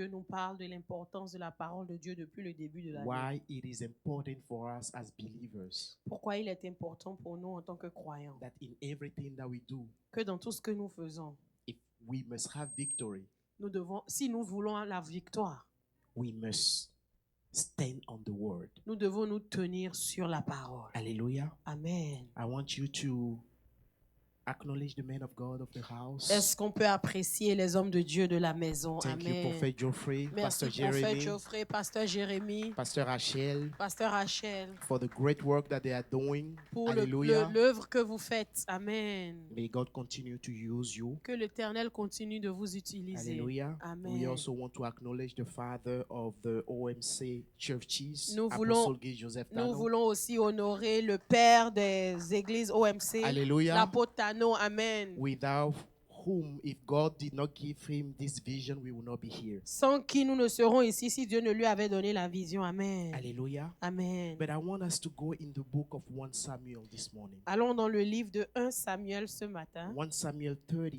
Dieu nous parle de l'importance de la parole de Dieu depuis le début de l'année. why it is important for us as believers Pourquoi il est important pour nous en tant que croyants that in everything that we do, que dans tout ce que nous faisons, if we must have victory, si nous voulons la victoire, we must stand on the word. nous devons nous tenir sur la parole. Hallelujah. Amen. I want you to acknowledge the men of God of the house. Est-ce qu'on peut apprécier les hommes de Dieu de la maison? Thank you, Amen. Prophet Geoffrey, Merci, Pastor prophète Jeremy, Geoffrey, pasteur Jérémie, Pastor Rachel, pasteur Rachel, for the great work that they are doing. pour Hallelujah. l'œuvre que vous faites. Amen. May God continue to use you. Que l'Éternel continue de vous utiliser. Hallelujah. Amen. We also want to acknowledge the father of the OMC churches, Nous Apostle Guy Joseph Nous Tano. voulons aussi honorer le père des églises OMC, Hallelujah. l'apôtre Tano. Amen. Without whom, if God did not give him this vision, we will not be here. Sans qui nous ne serons ici si Dieu ne lui avait donné la vision. Amen. Hallelujah. Amen. But I want us to go in the book of 1 Samuel this morning. Allons dans le livre de 1 Samuel ce matin. 1 Samuel 30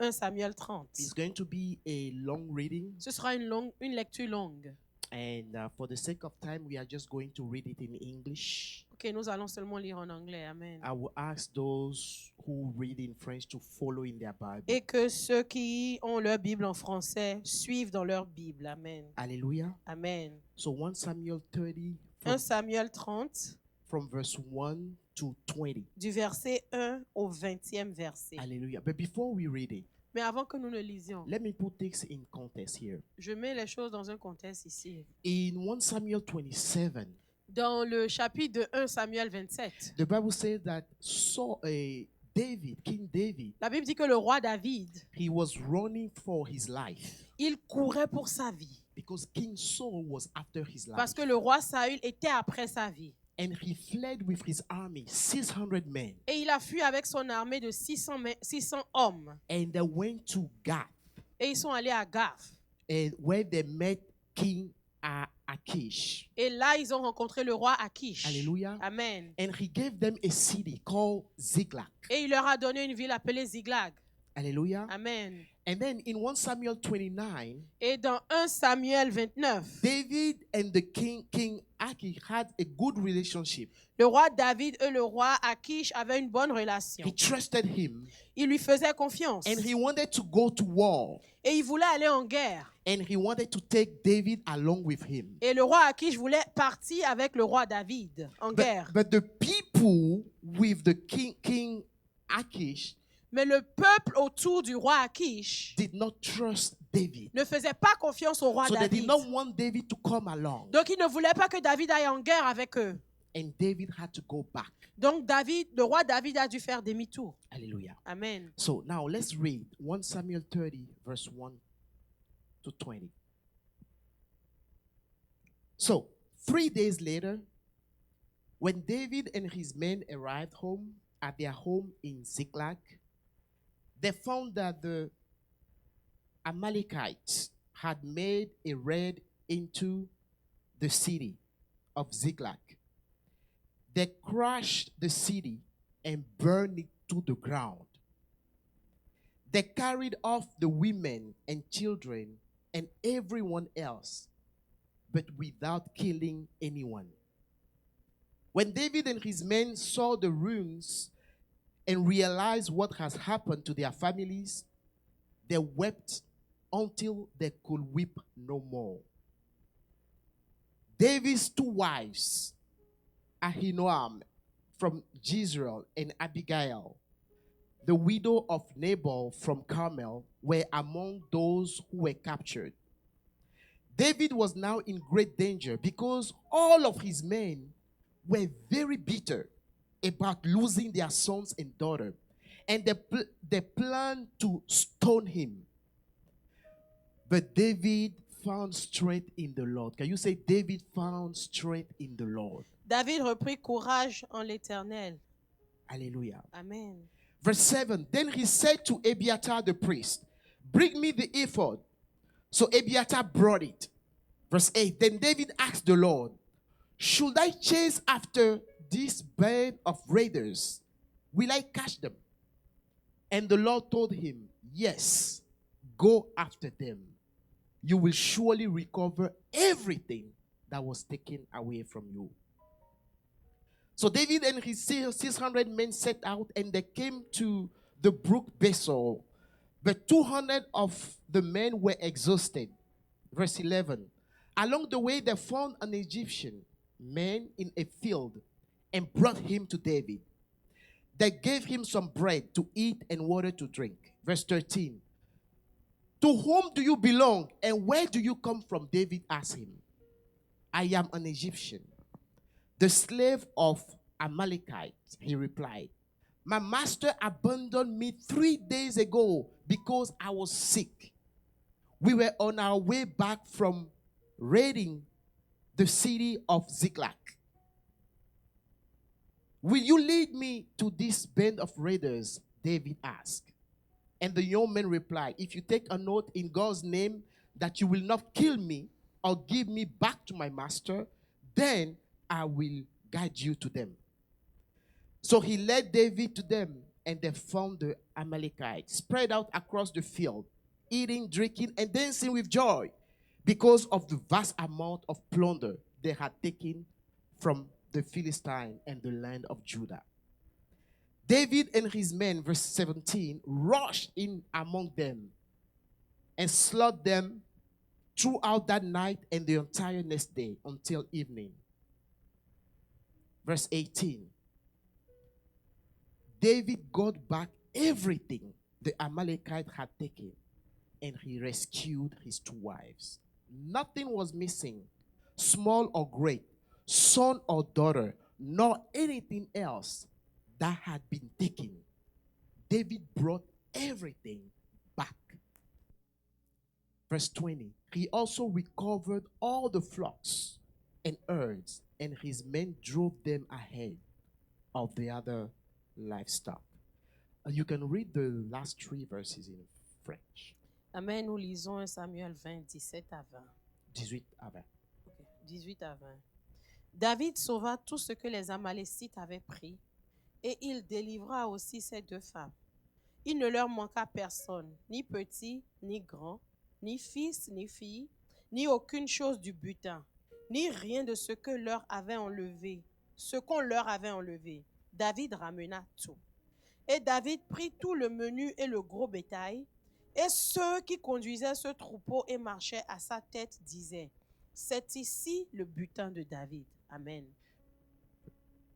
1 Samuel 30. is going to be a long reading. Ce sera une lecture longue. And for the sake of time, we are just going to read it in English. Ok, nous allons seulement lire en anglais. Amen. I will ask those who read in French to follow in their Bible. Et que ceux qui ont leur Bible en français suivent dans leur Bible. Amen. Hallelujah. Amen. So 1 Samuel 30 1 Samuel 30, from verse 1 to 20. du verset 1 au 20e verset. Hallelujah. But before we read it, Mais avant que nous le lisions, let me put this in context here. je mets les choses dans un contexte ici. In 1 Samuel 27, Dans le chapitre de 1 Samuel 27, the Bible says that King David, la Bible dit que le roi David, he was running for his life il courait pour sa vie. because King Saul was after his life. Parce que le roi Saül était après sa vie. And he fled with his army, 600 men. Et il a fui avec son armée de 600 hommes. And they went to Gath, Et ils sont allés à Gath. and where they met King Achish. Et là, ils ont rencontré le roi Akish. Hallelujah. Amen. And he gave them a city called Ziklag. Et il leur a donné une ville appelée Ziklag. Hallelujah. Amen. And then in 1 Samuel 29, Et dans 1 Samuel 29, David and the King Achish had a good relationship. le roi David et le roi Akish avaient une bonne relation. He trusted him, Il lui faisait confiance. and he wanted to go to war, Et il voulait aller en guerre. and he wanted to take David along with him. Et le roi Akish voulait partir avec le roi David en guerre. But the people with the King Achish Mais le peuple autour du roi Akish did not trust David. ne faisait pas confiance au roi So they David. did not want David to come along. Donc ils ne voulaient pas que David aille en guerre avec eux. And David had to go back. Donc le roi David a dû faire demi-tour. Hallelujah. Amen. So now let's read 1 Samuel 30, verse 1 to 20. So 3 days later, when David and his men arrived home at their home in Ziklag, they found that the Amalekites had made a raid into the city of Ziklag. They crushed the city and burned it to the ground. They carried off the women and children and everyone else, but without killing anyone. When David and his men saw the ruins and realized what has happened to their families, they wept until they could weep no more. David's 2 wives, Ahinoam from Jezreel and Abigail, the widow of Nabal from Carmel, were among those who were captured. David was now in great danger because all of his men were very bitter about losing their sons and daughters, and they planned to stone him. But David found strength in the Lord. Can you say David found strength in the Lord? David reprit courage en l'Éternel. Hallelujah. Amen. Verse 7, then he said to Abiathar the priest, bring me the ephod. So Abiathar brought it. Verse 8, then David asked the Lord, should I chase after this band of raiders? Will I catch them? And the Lord told him, yes, go after them. you will surely recover everything that was taken away from you. So David and his 600 men set out, and they came to the brook Besor. But 200 of the men were exhausted. Verse 11. Along the way, they found an Egyptian man in a field and brought him to David. They gave him some bread to eat and water to drink. Verse 13. To whom do you belong and where do you come from? David asked him. I am an Egyptian, the slave of Amalekites, he replied. My master abandoned me 3 days ago because I was sick. We were on our way back from raiding the city of Ziklag. Will you lead me to this band of raiders? David asked. And the young man replied, if you take an oath in God's name that you will not kill me or give me back to my master, then I will guide you to them. So he led David to them, and they found the Amalekites spread out across the field, eating, drinking, and dancing with joy because of the vast amount of plunder they had taken from the Philistine and the land of Judah. David and his men, verse 17, rushed in among them and slaughtered them throughout that night and the entire next day until evening. Verse 18. David got back everything the Amalekite had taken, and he rescued his 2 wives. Nothing was missing, small or great, son or daughter, nor anything else that had been taken. David brought everything back. Verse 20. He also recovered all the flocks and herds, and his men drove them ahead of the other livestock. You can read the last 3 verses in French. Amen. Nous lisons 1 Samuel 20, 17 à 20. 18 à 20. Okay. 18 à 20. David sauva tout ce que les Amalécites avaient pris, et il délivra aussi ses 2 femmes. Il ne leur manqua personne, ni petit, ni grand, ni fils, ni fille, ni aucune chose du butin, ni rien de ce que leur avait enlevé, ce qu'on leur avait enlevé. David ramena tout. Et David prit tout le menu et le gros bétail, et ceux qui conduisaient ce troupeau et marchaient à sa tête disaient, c'est ici le butin de David. Amen.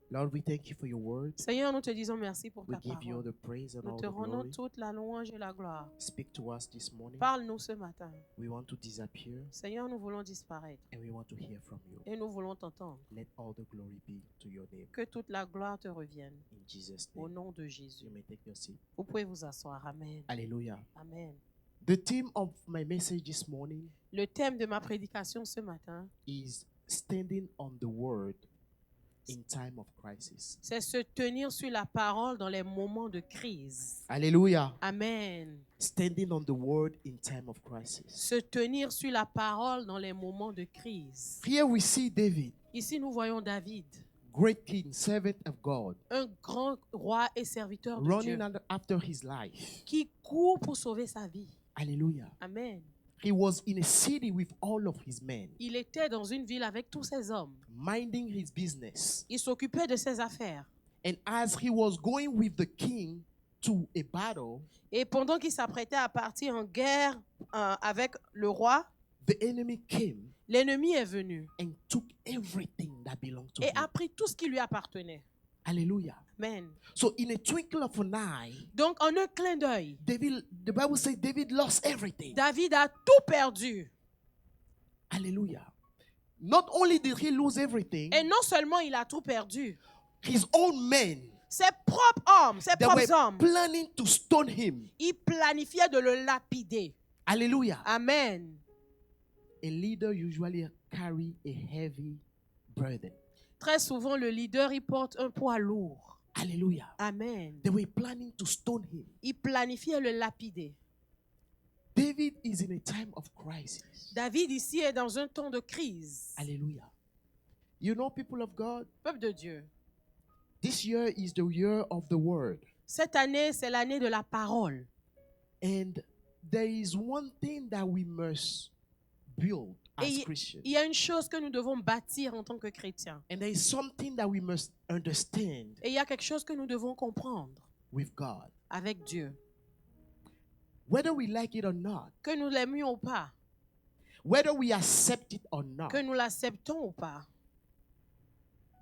Lord, we thank you for your word. Seigneur, nous te disons merci pour We ta give you all parole. the praise and Nous all te the rendons glory. toute la louange et la gloire. Speak to us this morning. Parle-nous ce matin. We want to disappear Seigneur, nous voulons disparaître and we want to hear from you. et nous voulons t'entendre. Let all the glory be to your name. Que toute la gloire te revienne. In Jesus' Au name. nom de Jésus. You may take your seat. Vous pouvez vous asseoir. Amen. Hallelujah. Amen. The theme of my message this morning Le thème de ma prédication ce matin, is standing on the word in time of crisis. c'est se tenir sur la parole dans les moments de crise. Hallelujah. Amen. Standing on the word in time of crisis. Se tenir sur la parole dans les moments de crise. Here we see David, Ici, nous voyons David, great king, servant of God, un grand roi et serviteur de running Dieu, after his life. qui court pour sauver sa vie. Hallelujah. Amen. He was in a city with all of his men, Il était dans une ville avec tous ses hommes. minding his business. Il s'occupait de ses affaires. And as he was going with the king to a battle, Et pendant qu'il s'apprêtait à partir en guerre avec le roi, the enemy came l'ennemi est venu and took everything that belonged to et him. a pris tout ce qui lui appartenait. Hallelujah. Amen. So in a twinkle of an eye, Donc, en un clin d'œil, the Bible says David lost everything. David a tout perdu. Hallelujah. Not only did he lose everything, Et non seulement il a tout perdu, his own men, ses propres hommes, ses they propres were hommes, planning to stone him. ils planifiaient de le lapider. Hallelujah. Amen. A leader usually carry a heavy burden. Très souvent, le leader, il porte un poids lourd. Hallelujah. Amen. They were planning to stone him. Il planifiait le lapider. David is in a time of crisis. David ici est dans un temps de crise. Hallelujah. You know, people of God, Peuple de Dieu, this year is the year of the word. cette année, c'est l'année de la parole. And there is one thing that we must build as Et Christians. il y a une chose que nous devons bâtir en tant que chrétiens. And there is something that we must understand Et il y a quelque chose que nous devons comprendre with God. avec Dieu. Whether we like it or not, Que nous l'aimions ou pas, whether we accept it or not, que nous l'acceptons ou pas.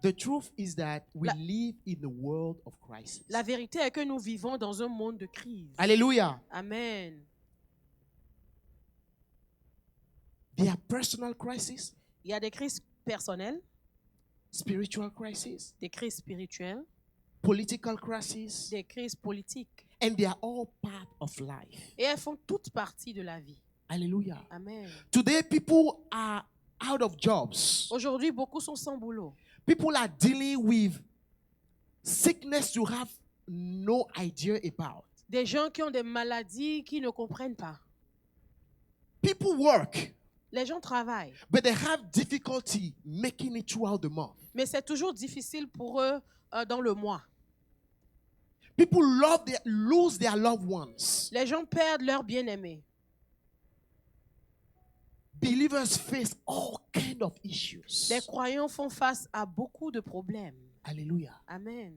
the truth is that we live in a world of crisis. La vérité est que nous vivons dans un monde de crise. Hallelujah. Amen. There are personal crises, Il y a des crises personnelles, spiritual crises, des crises spirituelles, political crises, des crises politiques. and they are all part of life. Et elles font toute partie de la vie. Hallelujah. Amen. Today, people are out of jobs. Aujourd'hui, beaucoup sont sans boulot. People are dealing with sickness you have no idea about. Des gens qui ont des maladies qu'ils ne comprennent pas. People work, Les gens travaillent, but they have difficulty making it throughout the month. mais c'est toujours difficile pour eux dans le mois. People lose their loved ones. Les gens perdent leurs bien-aimés. Believers face all kinds of issues. Les croyants font face à beaucoup de problèmes. Hallelujah. Amen.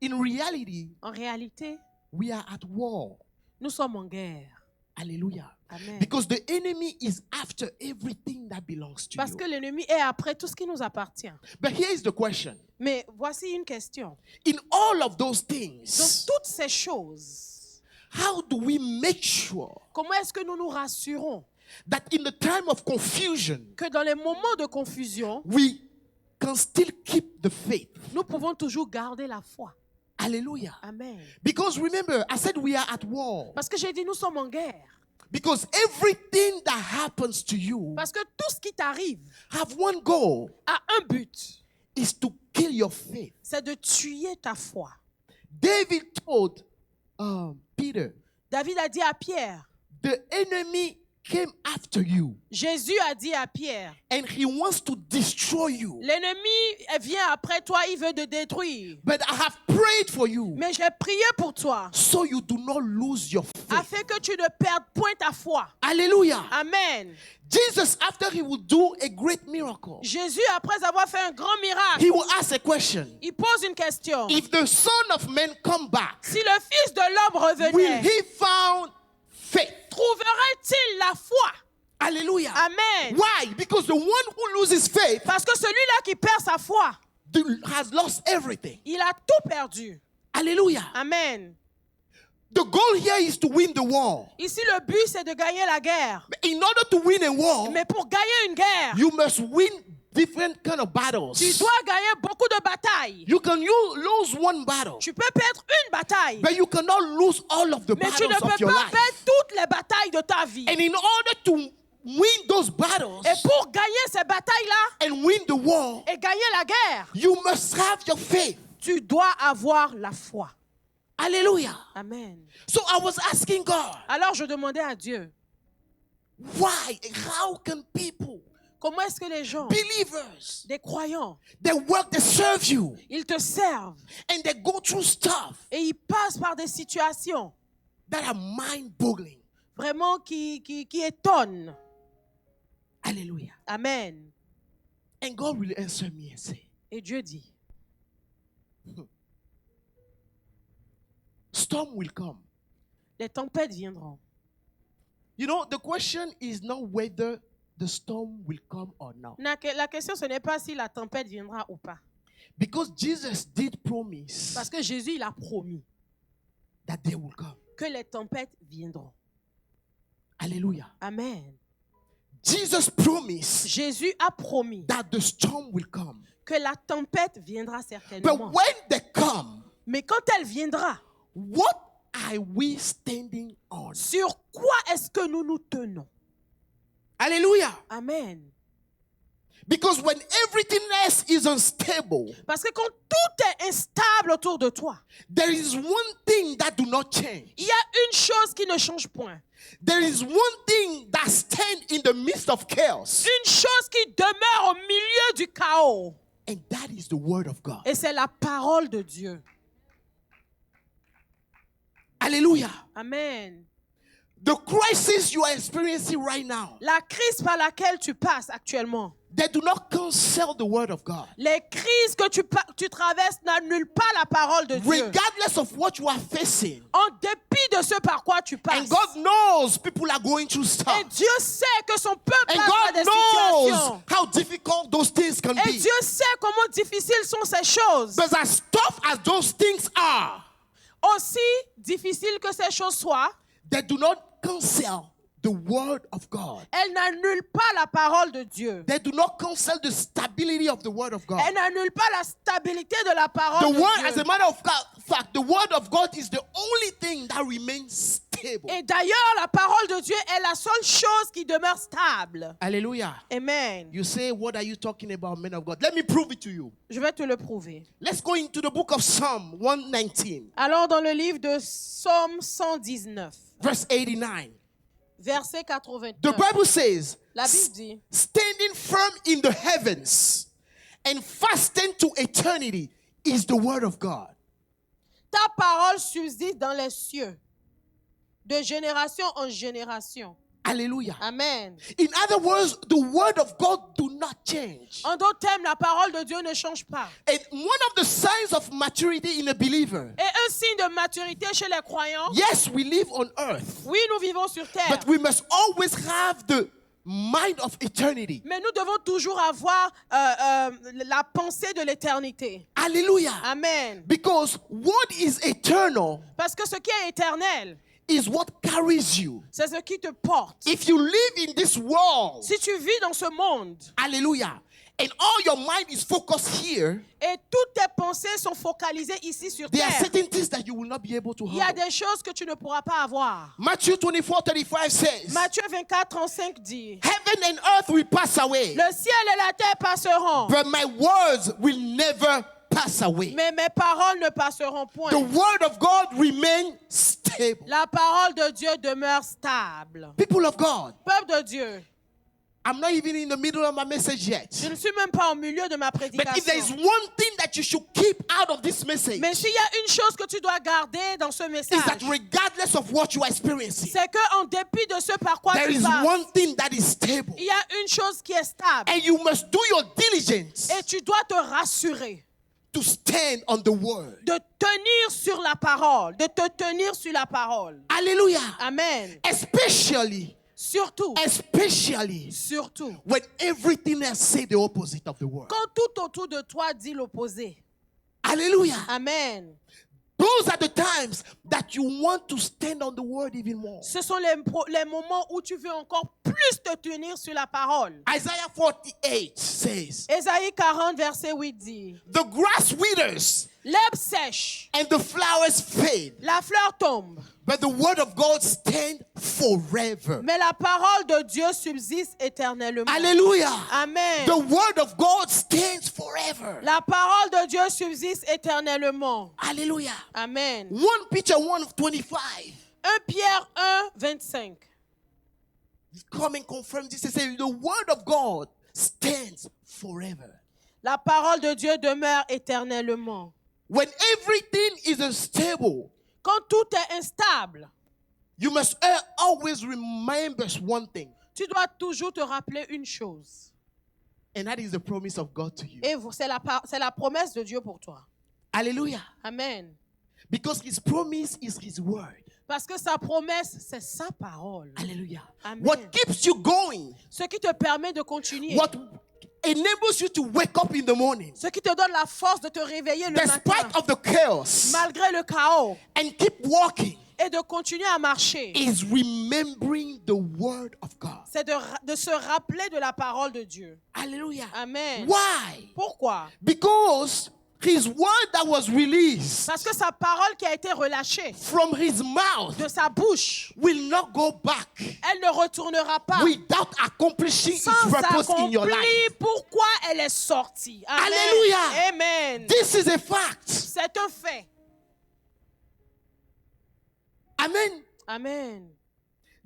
In reality, En réalité, we are at war. nous sommes en guerre. Hallelujah. Amen. Because the enemy is after everything that belongs to Parce you. que l'ennemi est après tout ce qui nous appartient. But here is the question. Mais voici une question. In all of those Dans things, toutes ces choses, how do we make sure comment est-ce que nous nous rassurons that in the time of confusion, que dans les moments de confusion, we can still keep the faith? nous pouvons toujours garder la foi? Hallelujah. Amen. Because remember, I said we are at war. Parce que j'ai dit nous sommes en guerre. Because everything that happens to you Parce que tout ce qui t'arrive have one goal, a un but, is to kill your faith. c'est de tuer ta foi. David told Peter, David a dit à Pierre, the enemy came after you Jésus a dit à Pierre, and he wants to destroy you. l'ennemi vient après toi, il veut te détruire. But I have prayed for you Mais j'ai prié pour toi, so you do not lose your faith. afin que tu ne perdes point ta foi. Hallelujah. Amen. Jesus, after he will do a great miracle, Jésus, après avoir fait un grand miracle, he will ask a question. il pose une question. If the Son of Man come back, Si le Fils de l'homme will revenait, he found faith? trouverait-il la foi? Hallelujah. Amen. Why? Because the one who loses faith Parce que celui-là qui perd sa foi, has lost everything. il a tout perdu. Hallelujah. Amen. The goal here is to win the war. Ici, le but, c'est de gagner la guerre. In order to win a war, Mais pour gagner une guerre, you must win different kind of battles. tu dois gagner beaucoup de batailles. You can lose one battle, Tu peux perdre une bataille, but you cannot lose all of the mais tu ne battles of peux your pas life. perdre toutes les batailles de ta vie. And in order to win those battles Et pour gagner ces batailles-là and win the war, et gagner la guerre, you must have your faith. tu dois avoir la foi. Hallelujah. Amen. So I was asking God, Alors je demandais à Dieu, why? How can people, comment est-ce que les gens, believers, des croyants, they work, they serve you, ils te servent and they go through stuff et ils passent par des situations that are mind-boggling? vraiment qui étonnent. Hallelujah. Amen. And God will answer me and say, Et Dieu dit, storm will come. les tempêtes viendront. You know, the question is not whether the storm will come or not. La question, ce n'est pas si la tempête viendra ou pas. Because Jesus did promise Parce que Jésus, il a promis that they will come. que les tempêtes viendront. Hallelujah. Amen. Jesus promised Jésus a promis that the storm will come. que la tempête viendra But certainement. when they come, Mais quand elle viendra, what are we standing on? sur quoi est-ce que nous nous tenons? Hallelujah. Amen. Because when everything else is unstable, Parce que quand tout est instable autour de toi, there is one thing that do not change. il y a une chose qui ne change point. There is one thing that stands in the midst of chaos. Une chose qui demeure au milieu du chaos. And that is the word of God. Et c'est la parole de Dieu. Hallelujah. Amen. The crisis you are experiencing right now, La crise par laquelle tu passes actuellement, they do not cancel the word of God. les crises que tu traverses n'annulent pas la parole de Dieu. Regardless of what you are facing. En dépit de ce par quoi tu passes. And God knows people are going through Et stuff. Dieu sait que son peuple And passe par God des knows situations. how difficult those things can Et be. Dieu sait comment difficiles sont ces choses. But as tough as those things are, Aussi difficiles que ces choses soient, they do not cancel the word of God. elles n'annulent pas la parole de Dieu. They do not cancel the stability of the word of God. Elles n'annulent pas la stabilité de la parole The de word, Dieu. as a matter of fact, the word of God is the only thing that remains stable. Et d'ailleurs, la parole de Dieu est la seule chose qui demeure stable. Hallelujah. Amen. You say, what are you talking about, men of God? Let me prove it to you. Je vais te le prouver. Let's go into the book of Psalm 119, Allons dans le livre de Psaume 119, verse 89. verset 89. The Bible says, La Bible dit, standing firm in the heavens and fastened to eternity is the word of God. ta parole subsiste dans les cieux, de génération en génération. Hallelujah. Amen. In other words, the word of God do not change. En d'autres termes, la parole de Dieu ne change pas. And one of the signs of maturity in a believer, Et un signe de maturité chez les croyants, yes, we live on earth, oui, nous vivons sur terre, but we must always have the mind of eternity. mais nous devons toujours avoir la pensée de l'éternité. Hallelujah. Amen. Because what is eternal Parce que ce qui est éternel, is what carries you. c'est ce qui te porte. If you live in this world, Si tu vis dans ce monde hallelujah, and all your mind is focused here, et toutes tes pensées sont focalisées ici sur there are terre, certain things that you will not be able to il y a handle. des choses que tu ne pourras pas avoir. Matthew 24:35 says, Matthieu 24, 35 dit, heaven and earth will pass away, le ciel et la terre passeront, but my words will never pass away. mais mes paroles ne passeront point. The word of God remains stable. La parole de Dieu demeure stable. People of God, Peuple de Dieu, I'm not even in the middle of my message yet. je ne suis même pas au milieu de ma But if there is prédication. one thing that you should keep out of this message, Mais s'il y a une chose que tu dois garder dans ce is message, that regardless of what you are experiencing, c'est qu'en dépit de ce par quoi there tu is passes, one thing that is stable. il y a une chose qui est stable. And you must do your diligence Et tu dois te rassurer to stand on the word. de tenir sur la parole, de te tenir sur la parole. Hallelujah. Amen. Especially Surtout, when everything else say the opposite of the word. quand tout autour de toi dit l'opposé. Hallelujah. Amen. Those are the times that you want to stand on the word even more. Ce sont les moments où tu veux encore plus te tenir sur la parole. Isaiah 48 says, Ésaïe 40, verset 8 dit, the grass withers l'herbe sèche, and the flowers fade, la fleur tombe, but the word of God stands forever. mais la parole de Dieu subsiste éternellement. Hallelujah. Amen. The word of God stands forever. La parole de Dieu subsiste éternellement. Hallelujah. Amen. 1 Peter 1:25. 1 Pierre 1, 25. Come and confirm this and say, the word of God stands forever. La parole de Dieu demeure éternellement. When everything is unstable, Quand tout est instable, you must always remember one thing, tu dois toujours te rappeler une chose. and that is the promise of God to you. Et c'est la promesse de Dieu pour toi. Hallelujah. Amen. Because his promise is his word. Parce que sa promesse, c'est sa parole. Hallelujah. Amen. What keeps you going, Ce qui te permet de continuer. what enables you to wake up in the morning, Ce qui te donne la force de te réveiller le matin. despite of the chaos, Malgré le chaos. and keep walking, Et de continuer à marcher. is remembering the word of God. C'est de se rappeler de la parole de Dieu. Hallelujah. Amen. Why? Pourquoi? Because his word that was released Parce que sa parole qui a été relâchée from his mouth de sa bouche, will not go back elle ne retournera pas without accomplishing its sans purpose in your accomplir life. pourquoi elle est sortie. Amen. Alléluia. Amen. This is a fact. C'est un fait. Amen. Amen.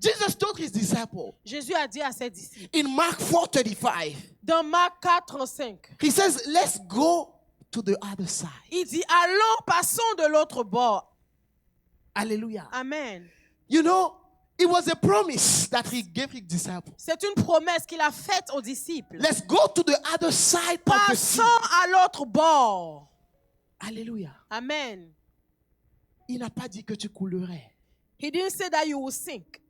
Jesus told his disciples Jésus a dit à ses disciples, in Mark 4:35, dans Marc 4, 35, he says, let's go to the other side. il dit, allons, passons de l'autre bord. Hallelujah. Amen. You know, It was a promise that he gave his disciples. C'est une promesse qu'il a faite aux disciples. Let's go to the other side of the sea. Passons à l'autre bord. Alléluia. Amen. Il n'a pas dit que tu coulerais. He didn't say that you will sink.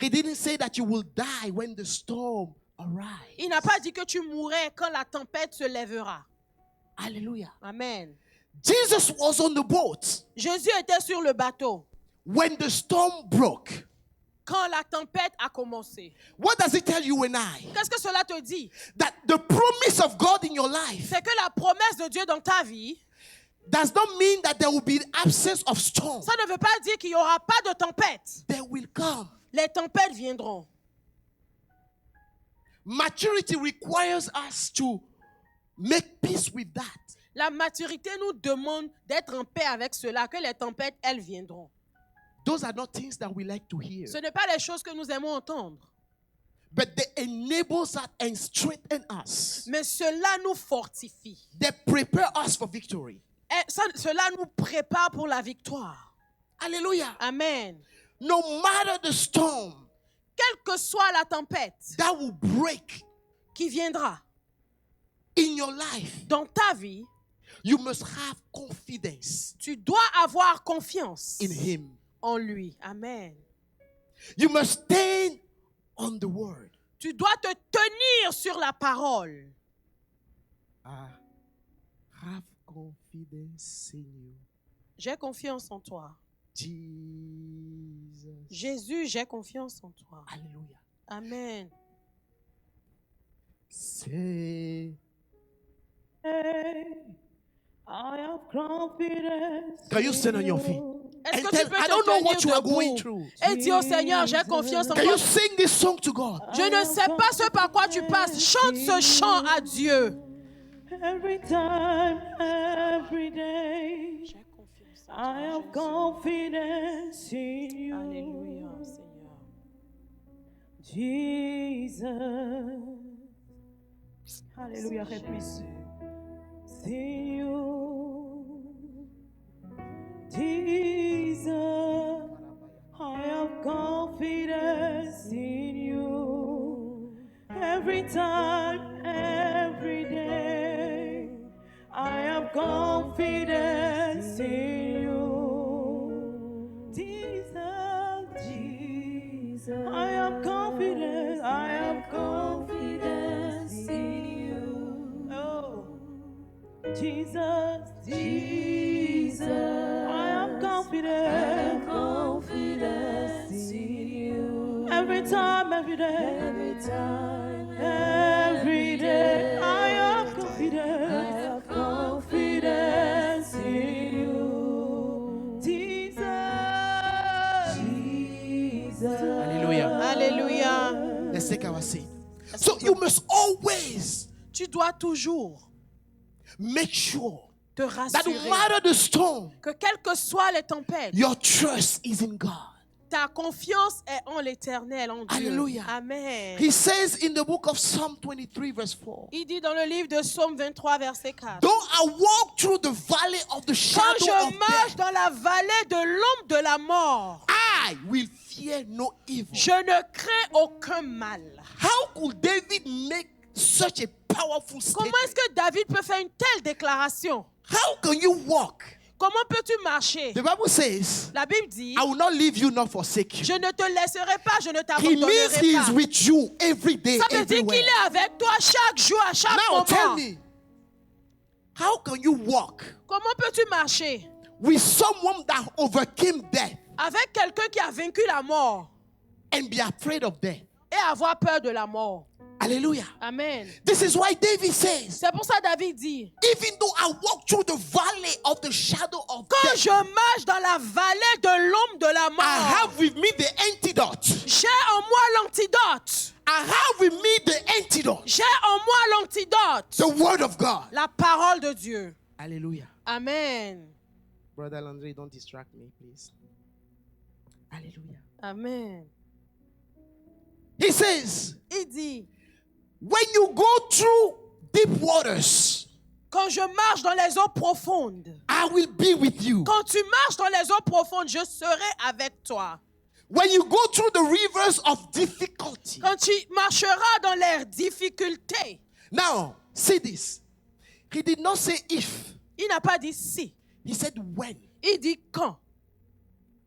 He didn't say that you will die when the storm arrives. Il n'a pas dit que tu mourrais quand la tempête se lèvera. Hallelujah. Amen. Jesus was on the boat Jésus était sur le bateau when the storm broke. quand la tempête a commencé. What does it tell you and I? Qu'est-ce que cela te dit? That the promise of God in your life C'est que la promesse de Dieu dans ta vie, does not mean that there will be absence of storm. ça ne veut pas dire qu'il n'y aura pas de tempête. They will come. Les tempêtes viendront. Maturity requires us to make peace with that. La maturité nous demande d'être en paix avec cela, que les tempêtes, elles viendront. Those are not things that we like to hear. Ce n'est pas les choses que nous aimons entendre. But they enable us and strengthen us. Mais cela nous fortifie. They prepare us for victory. Et cela nous prépare pour la victoire. Hallelujah. Amen. No matter the storm Quelle que soit la tempête that will break qui viendra in your life, dans ta vie, you must have confidence tu dois avoir confiance in Him. en lui. Amen. You must stand on the word. Tu dois te tenir sur la parole. Have confidence in you. J'ai confiance en toi. Jesus. Jésus, j'ai confiance en toi. Hallelujah. Amen. Say, I have confidence. can you stand on your feet? Est-ce And que tu tell, peux I te don't know tenir what you are debout going through. et dire au Seigneur, j'ai confiance en Can toi. you sing this song to God? Je ne sais pas ce par quoi tu passes. Chante ce chant à Dieu. Every time, every day, J'ai confiance en I have confidence in you. Alléluia, Seigneur. Jesus. Alléluia, répète. See you. Jesus, I have confidence in you. Every time, every day, I have confidence in you. Jesus, Jesus, I have confidence in you. Oh, Jesus, Jesus, I have confidence in you. Every time, every day, every day, I have confidence in you. Jesus, Hallelujah. Alléluia. Let's take our seat. So you must always Tu dois toujours make sure te that no rassurer matter the storm, que quelles que soient les tempêtes, your trust is in God. ta confiance est en l'Éternel, en Dieu. Hallelujah. Amen. He says in the book of Psalm 23 verse 4, Il dit dans le livre de Psaume 23, verset 4. though I walk through the valley of the Quand shadow je of marche death, dans la vallée de l'ombre de la mort, I will fear no evil. je ne crains aucun mal. How could David make such a powerful Comment est-ce statement? que David peut faire une telle déclaration? How can you walk? Comment peux-tu marcher? The Bible says, La Bible dit, I will not leave you nor forsake you. je ne te laisserai pas, je ne He means he t'abandonnerai is pas. with you every day, Ça veut dire qu'il everywhere. est avec toi chaque jour, à chaque Now tell moment. me, how can you walk Comment peux-tu marcher with someone that overcame death avec quelqu'un qui a vaincu la mort and be afraid of death? et avoir peur de la mort? Hallelujah. Amen. This is why David says, C'est pour ça que David dit, even though I walk through the valley of the shadow of quand death, je marche dans la vallée de l'ombre de la I mort, have with me the antidote. j'ai en moi l'antidote. I have with me the antidote, J'ai en moi l'antidote. the word of God. La parole de Dieu. Hallelujah. Amen. Brother Landry, don't distract me, please. Hallelujah. Amen. He says, Il dit, when you go through deep waters, Quand je marche dans les eaux profondes, I will be with you. quand tu marches dans les eaux profondes, je serai avec toi. When you go through the rivers of difficulty. Quand tu marcheras dans les difficultés, Now, see this. He did not say if. il n'a pas dit si, He said when. il dit quand.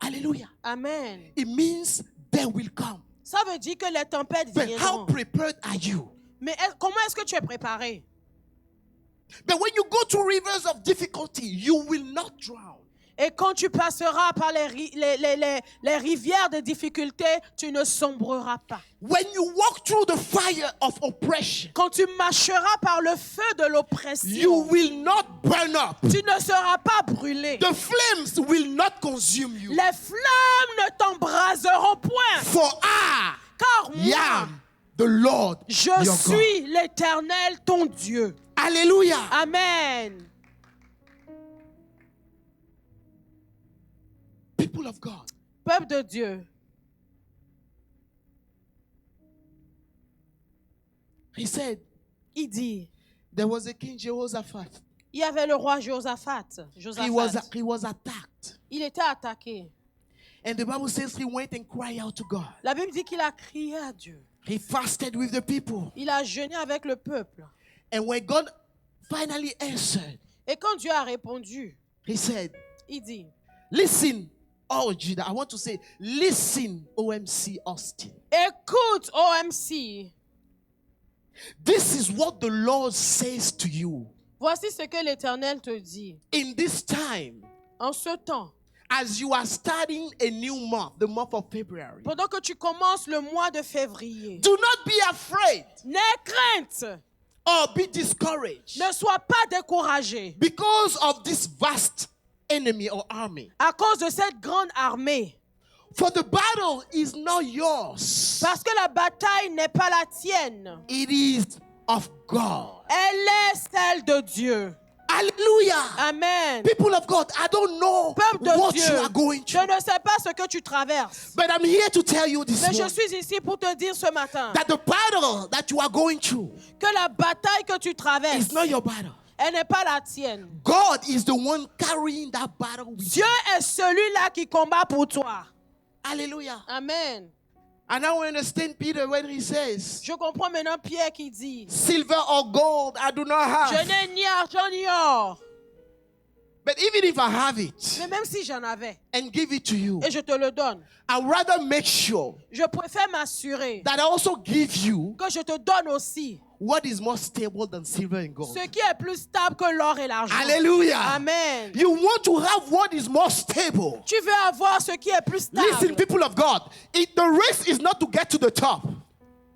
Hallelujah. Amen. It means they will come. Ça veut dire que les tempêtes But how viendront. prepared are you? Mais comment est-ce que tu es préparé? But when you go through rivers of difficulty, you will not drown. Et quand tu passeras par les rivières de difficultés, tu ne sombreras pas. When you walk through the fire of oppression, Quand tu marcheras par le feu de you l'oppression, will not burn up. tu ne seras pas brûlé. The flames will not consume you. Les flammes ne t'embraseront point. For I Car moi, am the Lord je your God. suis l'Éternel, ton Dieu. Hallelujah. Amen. People of God. Peuple de Dieu, He said il dit, there was a king Jehoshaphat. il y avait le roi Josaphat. He was attacked. Il était attaqué. And the Bible says he went and cried out to God. La Bible dit qu'il a crié à Dieu. He fasted with the people. Il a jeûné avec le peuple. And when God finally answered, Et quand Dieu a répondu, he said, il dit, listen, oh Judah, I want to say, listen, OMC Austin. écoute OMC, This is what the Lord says to you. voici ce que l'Éternel te dit. In this time, En ce temps, as you are starting a new month, the month of February, pendant que tu commences le mois de février, do not be afraid n'aie crainte, or be discouraged ne sois pas découragé because of this vast enemy or army. à cause de cette grande armée. For the battle is not yours. Parce que la bataille n'est pas la tienne. It is of God. Elle est celle de Dieu. Hallelujah. Amen. People of God, I don't know Peuple de what Dieu, you are going je through. ne sais pas ce que tu traverses. But I'm here to tell you this Mais je morning suis ici pour te dire ce matin that the battle that you are going through que la bataille que tu traverses, is not your battle. elle n'est pas la tienne. God is the one carrying that battle with Dieu you. est celui-là qui combat pour toi. Hallelujah. Amen. And now I understand Peter when he says, Je comprends maintenant Pierre qui dit, silver or gold I do not je have. n'ai ni argent ni or. But even if I have it Mais même si j'en avais and give it to you, et je te le donne, I'd rather make sure je préfère m'assurer that I also give you que je te donne aussi what is more stable than silver and gold. ce qui est plus stable que l'or et l'argent. Hallelujah. Amen. You want to have what is more stable. Tu veux avoir ce qui est plus Listen, stable. people of God, the race is not to get to the top.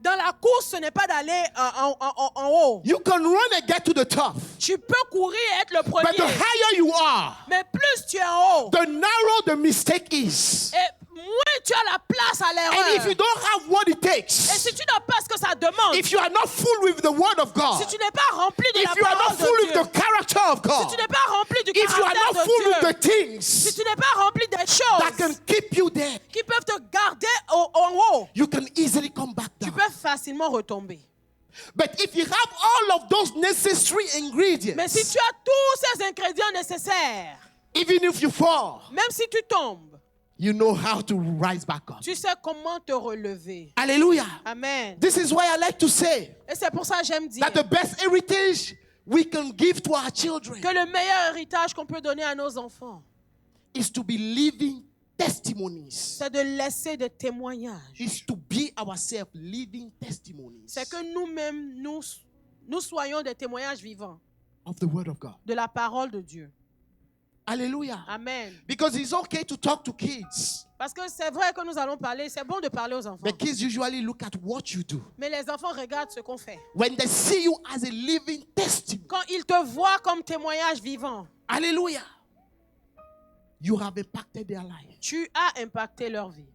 Dans la course, ce n'est pas d'aller en haut. You can run and get to the top. Tu peux courir et être le But the premier. higher you are, Mais plus tu es en haut, the narrower the mistake is. et moins tu as la place à And if you l'erreur. don't have what it Et takes, si tu n'as pas ce que ça demande, if you are not full with the word of God, si tu n'es pas rempli de la if you are parole not full de with Dieu, the character of si God, tu n'es pas rempli du if you are caractère not full with de the Dieu, si things tu n'es pas rempli des that can choses keep you there, qui peuvent te garder en haut, you can easily come back tu down. peux facilement retomber. But if you have all of those necessary Mais si ingredients, tu as tous ces ingrédients nécessaires, even if you fall, même si tu tombes, you know how to rise back up. tu sais comment te relever. Hallelujah. Amen. This is why I like to say Et c'est pour ça que j'aime dire that the best heritage we can give to our children que le meilleur héritage qu'on peut donner à nos enfants, is to be living testimonies. c'est de laisser des témoignages. Is to be ourselves living testimonies C'est que nous-mêmes, nous soyons des témoignages vivants of the word of God. de la parole de Dieu. Hallelujah. Amen. Because it's okay to talk to kids. Parce que c'est vrai que nous allons parler, c'est bon de parler aux enfants. The kids usually look at what you do. Mais les enfants regardent ce qu'on fait. When they see you as a living testimony, Quand ils te voient comme témoignage vivant, hallelujah, you have impacted their life. tu as impacté leur vie.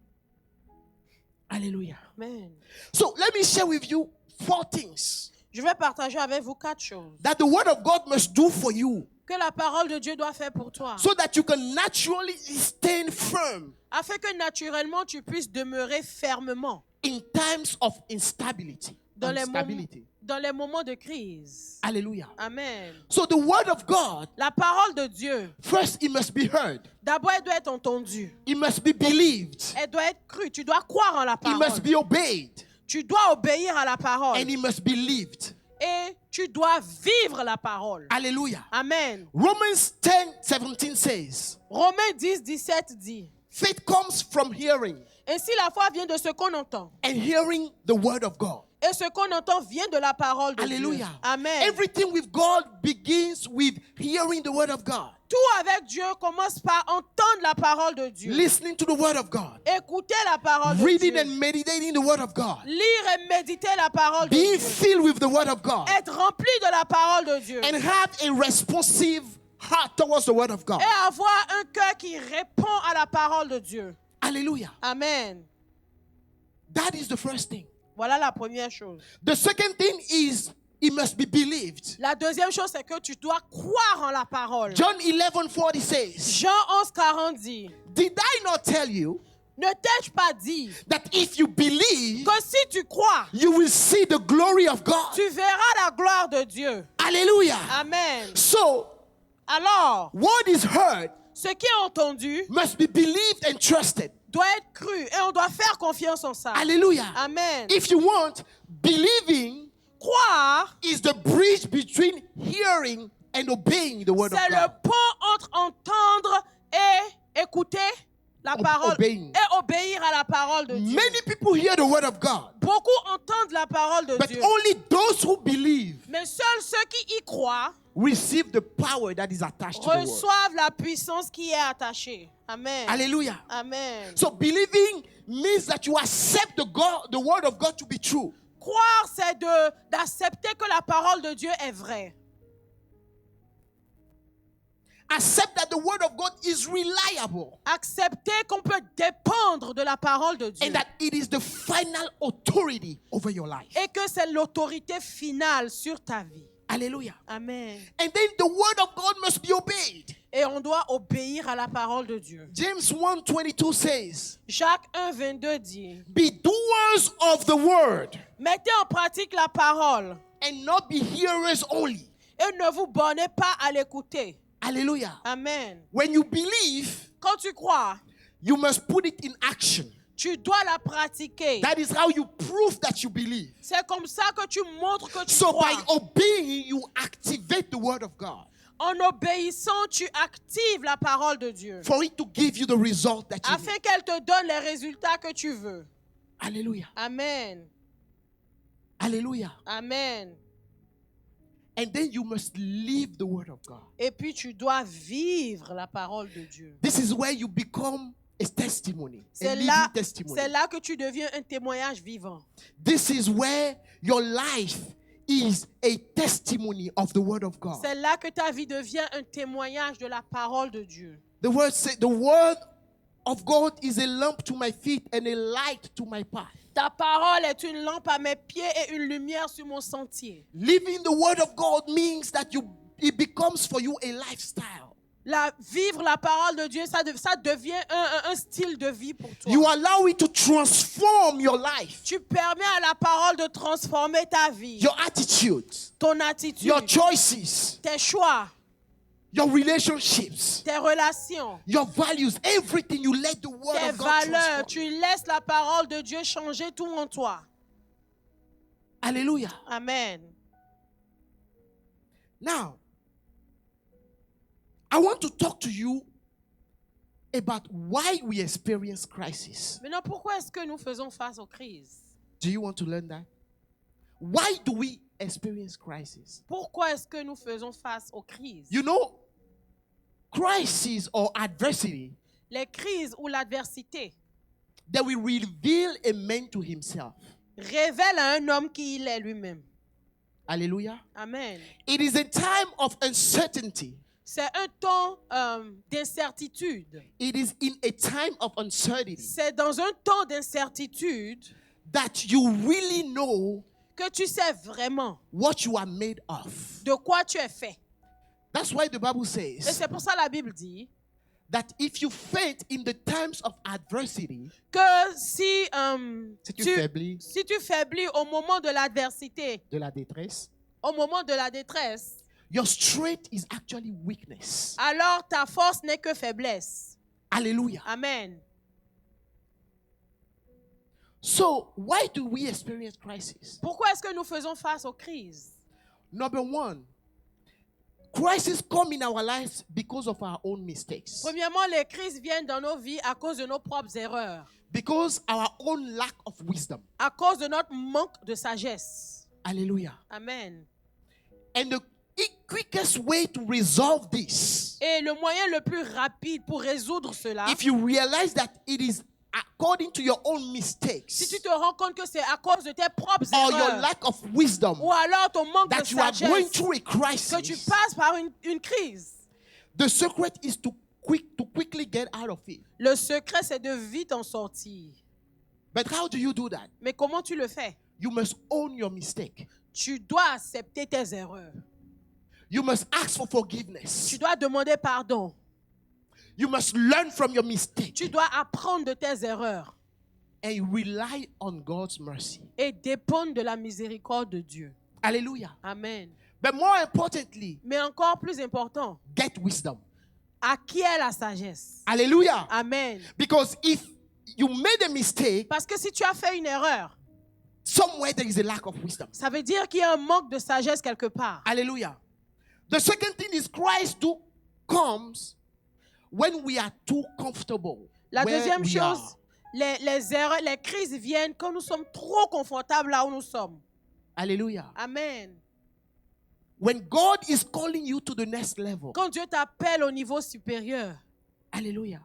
Hallelujah. Amen. So let me share with you 4 things Je vais partager avec vous 4 choses that the word of God must do for you que la parole de Dieu doit faire pour toi, so that you can naturally stand firm afin que naturellement tu puisses demeurer fermement in times of instability. dans instability. dans les moments de crise. Hallelujah. Amen. So the word of God, La parole de Dieu, first it must be heard. d'abord, elle doit être entendue. It must be believed. Elle doit être crue. Tu dois croire en la It parole. must be obeyed. Tu dois obéir à la parole. And it must be lived. Et tu dois vivre la parole. Hallelujah. Amen. Romans 10:17 says, Romains 10, 17 dit, faith comes from hearing, ainsi la foi vient de ce qu'on entend. and hearing the word of God. Et ce qu'on entend vient de la parole de Hallelujah. Dieu. Amen. Everything with God begins with hearing the word of God, Tout avec Dieu commence par entendre la parole de Dieu. listening to the word of God, Écouter la parole de reading Dieu. and meditating the word of God, Lire et méditer la parole de being Dieu. filled with the word of God, Être rempli de la parole de Dieu. and have a responsive heart towards the word of God. Et avoir un cœur qui répond à la parole de Dieu. Hallelujah. Amen. That is the first thing. Voilà la première chose. The second thing is it must be believed. La deuxième chose, c'est que tu dois croire en la parole. John 11:40 says, Jean 11, 40 dit, did I not tell you ne t'ai-je pas dit that if you believe, que si tu crois, you will see the glory of God? tu verras la gloire de Dieu. Hallelujah. Amen. So, Alors, what is heard ce qui est entendu must be believed and trusted. doit être cru et on doit faire confiance en ça. Hallelujah. Amen. If you want, believing Croire, is the bridge between hearing and obeying the word of c'est le God. pont entre entendre et écouter la parole obeying. et obéir à la parole de Dieu. Many people hear the word of God, Beaucoup entendent la parole de but Dieu. only those who believe Mais seuls ceux qui y croient receive the power that is attached to the word. reçoivent la puissance qui est attachée. Amen. Hallelujah. Amen. So believing means that you accept the word of God to be true. Croire, c'est d'accepter que la parole de Dieu est vraie. Accept that the word of God is reliable Accepter qu'on peut dépendre de la parole de Dieu. and that it is the final authority over your life. Et que c'est l'autorité finale sur ta vie. Hallelujah. Amen. And then the word of God must be obeyed. Et on doit obéir à la parole de Dieu. James 1:22 says, Jacques 1, 22 dit, be doers of the word mettez en pratique la parole and not be hearers only. et ne vous bornez pas à l'écouter. Hallelujah. Amen. When you believe, Quand tu crois, you must put it in action. tu dois la pratiquer. That is how you prove that you believe. C'est comme ça que tu montres que tu So crois. by obeying, you activate the word of God En obéissant, tu actives la parole de Dieu for it to give you the result that you need. afin qu'elle te donne les résultats que tu veux. Hallelujah. Amen. Hallelujah. Amen. And then you must live the word of God. Et puis tu dois vivre la parole de Dieu. This is where you become a testimony, a C'est living là, testimony. c'est là que tu deviens un témoignage vivant. This is where your life is a testimony of the word of God. C'est là que ta vie devient un témoignage de la parole de Dieu. The word of God is a lamp to my feet and a light to my path. Ta parole est une lampe à mes pieds et une lumière sur mon sentier. Living the word of God means that it becomes for you a lifestyle. Vivre la parole de Dieu, ça devient un style de vie pour toi. You allow it to transform your life, Tu permets à la parole de transformer ta vie, your attitude, ton attitude, your choices, tes choix, your relationships, tes relations, your values, everything. You let the word tes of God valeurs. transform. Tu laisses la parole de Dieu changer tout en toi. Hallelujah. Amen. Now, I want to talk to you about why we experience crisis. Maintenant, pourquoi est-ce que nous faisons face aux crises? Do you want to learn that? Why do we experience crisis? Pourquoi est-ce que nous faisons face aux crises? You know, crisis or adversity Les crises ou l'adversité that will reveal a man to himself. révèlent à un homme qui il est lui-même. Hallelujah. Amen. It is a time of uncertainty. C'est un temps d'incertitude. It is in a time of uncertainty C'est dans un temps d'incertitude that you really know que tu sais vraiment what you are made of. de quoi tu es fait. That's why the Bible Et says c'est pour ça que la Bible dit that if you faint in the times of adversity, que si, si tu faiblis si tu faiblis au moment de l'adversité, de la détresse, au moment de la détresse, your strength is actually weakness. alors ta force n'est que faiblesse. Hallelujah. Amen. So, why do we experience crisis? Pourquoi est-ce que nous faisons face aux crises? Number one, crises come in our lives because of our own mistakes. Premièrement, les crises viennent dans nos vies à cause de nos propres erreurs, Because our own lack of wisdom. à cause de notre manque de sagesse. Hallelujah. Amen. And the quickest way to resolve this, Et le moyen le plus rapide pour résoudre cela, if you realize that it is according to your own si mistakes tu te rends compte que c'est à cause de tes propres or your erreurs, lack of wisdom ou alors ton manque de that you are going sagesse, through a que tu crisis, passes par une crise, the secret is to quickly get out of it. le secret c'est de vite en sortir. But how do you do that? Mais comment tu le fais? You must own your mistake. Tu dois accepter tes erreurs. You must ask for forgiveness. Tu dois demander pardon. You must learn from your mistake Tu dois apprendre de tes erreurs and rely on God's mercy. et dépendre de la miséricorde de Dieu. Hallelujah. Amen. But more importantly, Mais encore plus important, get wisdom. acquiert la sagesse. Hallelujah. Amen. Because if you made a mistake, Parce que si tu as fait une erreur, somewhere there is a lack of wisdom. ça veut dire qu'il y a un manque de sagesse quelque part. Hallelujah. The second thing is Christ comes when we are too comfortable. La where deuxième we chose, are. les erreurs, les crises viennent quand nous sommes trop confortables là où nous sommes. Hallelujah. Amen. When God is calling you to the next level. Quand Dieu t'appelle au niveau supérieur, Hallelujah.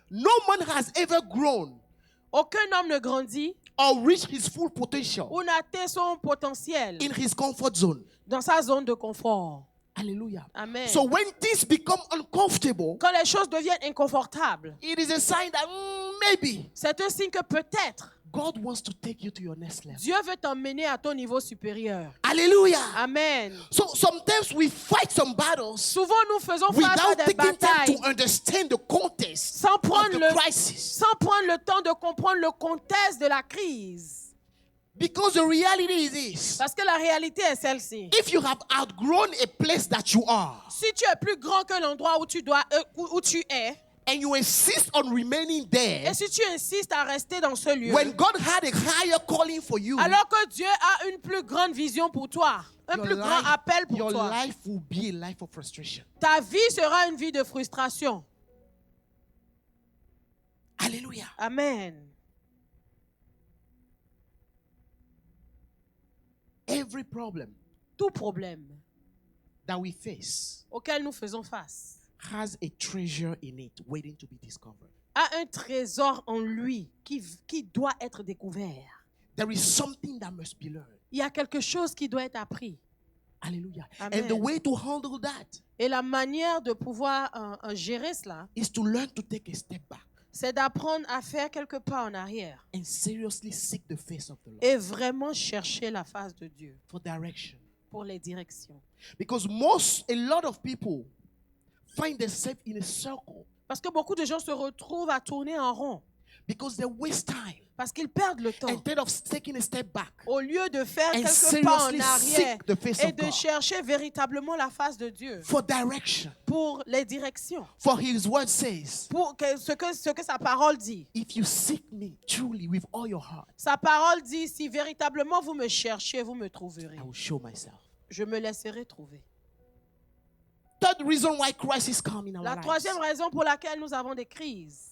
No man has ever grown aucun homme ne grandit or reached his full potential ou n'atteint son potentiel in his comfort zone. dans sa zone de confort. Hallelujah. Amen. So when things become uncomfortable, Quand les choses deviennent inconfortables, it is a sign that maybe c'est un signe que peut-être God wants to take you to your next level. Dieu veut t'emmener à ton niveau supérieur. Hallelujah. Amen. So sometimes we fight some battles Souvent, nous faisons face à without des taking time batailles to understand the context sans of prendre, the crisis. sans prendre le temps de comprendre le contexte de la crise. Because the reality is this. Parce que la réalité est celle-ci. If you have outgrown a place that you are Si tu es plus grand que l'endroit où tu es, and you insist on remaining there, et si tu insistes à rester dans ce lieu, when God had a higher calling for you, alors que Dieu a une plus grande vision pour toi, un plus grand appel pour your toi, life will be a life of frustration. ta vie sera une vie de frustration. Hallelujah. Amen. Every problem Tout problème that we face auquel nous faisons face has a treasure in it waiting to be discovered. a un trésor en lui qui doit être découvert. There is something that must be learned. Il y a quelque chose qui doit être appris. Hallelujah. Amen. And the way to handle that Et la manière de pouvoir gérer cela, is to learn to take a step back c'est d'apprendre à faire quelques pas en arrière and seriously seek the face of the Lord et vraiment chercher la face de Dieu for direction. pour les directions. Because a lot of people find themselves in a circle Parce que beaucoup de gens se retrouvent à tourner en rond because they waste time parce qu'ils perdent le temps. instead of taking a step back Au lieu de faire and quelques pas en seriously arrière seek the face et of de God chercher véritablement la face de Dieu for direction. pour les directions, For his word says, pour ce que sa parole dit. if you seek me truly with all your heart, Sa parole dit, si véritablement vous me cherchez, vous me trouverez. I will show myself. Je me laisserai trouver. Third reason why crises come in our La lives. troisième raison pour laquelle nous avons des crises,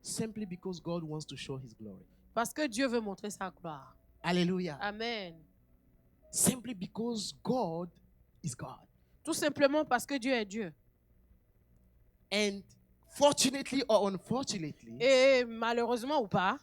Simply because God wants to show his glory. parce que Dieu veut montrer sa gloire. Hallelujah. Amen. Simply because God is God. Tout simplement parce que Dieu est Dieu. And fortunately or unfortunately, Et malheureusement ou pas,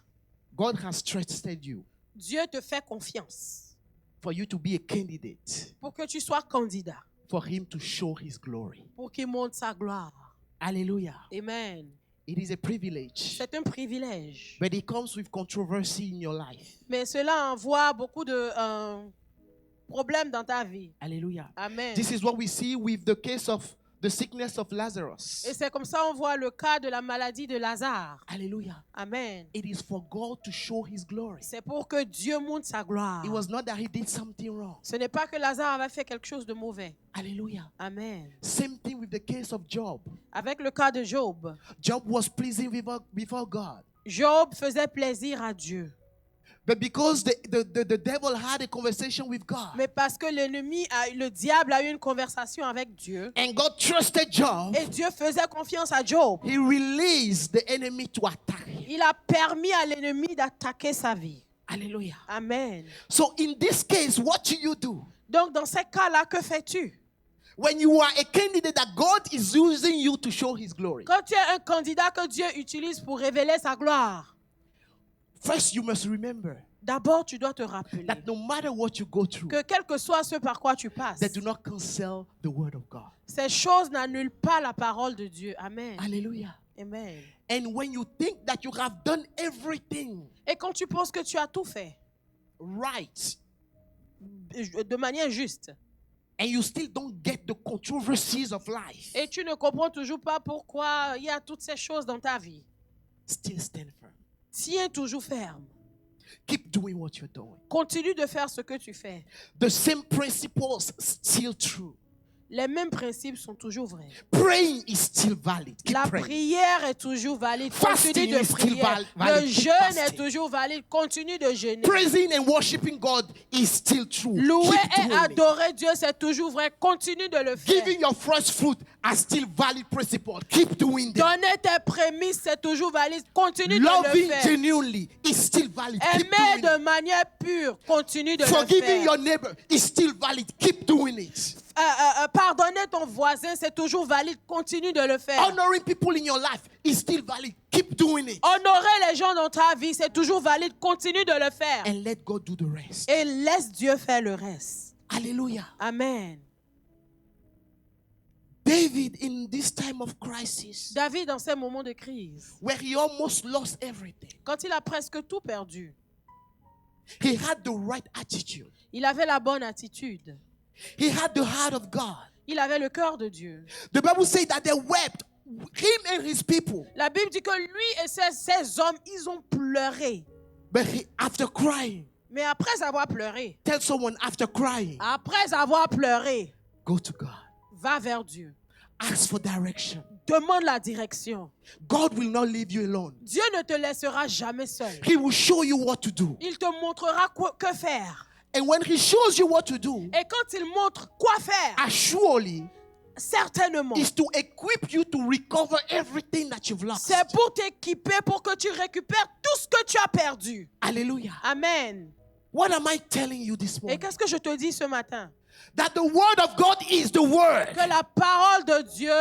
God has trusted you Dieu te fait confiance for you to be a candidate pour que tu sois candidat, for him to show his glory. pour qu'il montre sa gloire. Hallelujah. Amen. It is a privilege, C'est un privilège. but it comes with controversy in your life. Mais cela envoie beaucoup de problèmes dans ta vie. Hallelujah. Amen. This is what we see with the case of the sickness of Lazarus. Et c'est comme ça on voit le cas de la maladie de Lazare. Hallelujah. Amen. It is for God to show his glory. C'est pour que Dieu montre sa gloire. It was not that he did something wrong. Ce n'est pas que Lazare avait fait quelque chose de mauvais. Hallelujah. Amen. Same thing with the case of Job. Avec le cas de Job. Job was pleasing before God. Job faisait plaisir à Dieu. But because the devil had a conversation with God, Mais parce que le diable a eu une conversation avec Dieu. and God trusted Job, Et Dieu faisait confiance à Job. he released the enemy to attack him. Il a permis à l'ennemi d'attaquer sa vie. Hallelujah. Amen. So in this case, what do you do? Donc dans ces cas-là, que fais-tu? When you are a candidate that God is using you to show his glory, Quand tu es un candidat que Dieu utilise pour révéler sa gloire, first you must remember d'abord tu dois te rappeler that no matter what you go through, que quel que soit ce par quoi tu passes, they do not cancel the word of God. ces choses n'annulent pas la parole de Dieu. Amen. Hallelujah. Amen. And when you think that you have done everything Et quand tu penses que tu as tout fait right, de manière juste, and you still don't get the controversies of life, et tu ne comprends toujours pas pourquoi il y a toutes ces choses dans ta vie, still stand firm. tiens toujours ferme. Keep doing what you're doing. Continue de faire ce que tu fais. The same principles still true. Les mêmes principes sont toujours vrais. Praying is still valid. Keep La praying. prière est toujours valide. Fasting Continue de is still prier. valid. Le Keep jeûne est fasting. toujours valide. Continue de jeûner. Praising and worshiping God is still true. Louer Keep et doing it. adorer Dieu, c'est toujours vrai. Continue de le faire. Giving your first fruit are still valid principles. Keep doing them. Donner tes prémices, c'est toujours valide. Continue de le Loving faire. genuinely is still valid. Keep Aimer doing de it. manière pure, continue de le Forgiving faire. your neighbor is still valid. Keep doing it. Pardonner ton voisin, c'est toujours valide. Continue de le faire. Honoring people in your life is still valid. Keep doing it. Honorer les gens dans ta vie, c'est toujours valide. Continue de le faire. And let God do the rest. Et laisse Dieu faire le reste. Hallelujah. Amen. David, in this time of crisis, David, dans ces moments de crise, where he almost lost everything, quand il a presque tout perdu, he had the right attitude. il avait la bonne attitude. He had the heart of God. Il avait le cœur de Dieu. The Bible says that they wept, him and his people. La Bible dit que lui et ses hommes, ils ont pleuré. But after crying, Mais après avoir pleuré, tell someone after crying, après avoir pleuré, go to God. va vers Dieu. Ask for direction. Demande la direction. God will not leave you alone. Dieu ne te laissera jamais seul. He will show you what to do. Il te montrera que faire. And when he shows you what to do, Et quand il montre quoi faire, surely certainement, is to equip you to recover everything that you've lost. c'est pour t'équiper, pour que tu récupères tout ce que tu as perdu. Hallelujah. Amen. What am I telling you this Et morning? qu'est-ce que je te dis ce matin? That the word of God is the word. Que la parole de Dieu,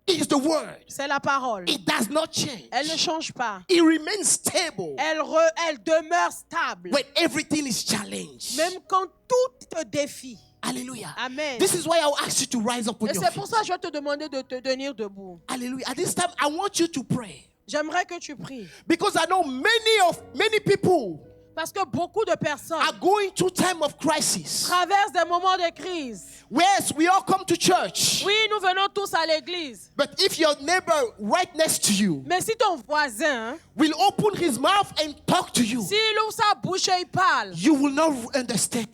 Is the word. c'est la parole. It does not change. Elle ne change pas. It remains stable Elle demeure stable. when everything is challenged. Même quand tout te défie. Hallelujah. Amen. This is why I'll ask you to rise up on Et your c'est feet. pour ça que je vais te demander de te tenir debout. Hallelujah. At this time, I want you to pray. J'aimerais que tu pries. Because I know many people Parce que beaucoup de personnes are going through time of crisis. traversent des moments de crise. Yes, we all come to church. Oui, nous venons tous à l'église. But if your neighbor right next to you Mais si ton voisin, will open his mouth and talk to you, s'il ouvre sa bouche et il parle, you will not understand.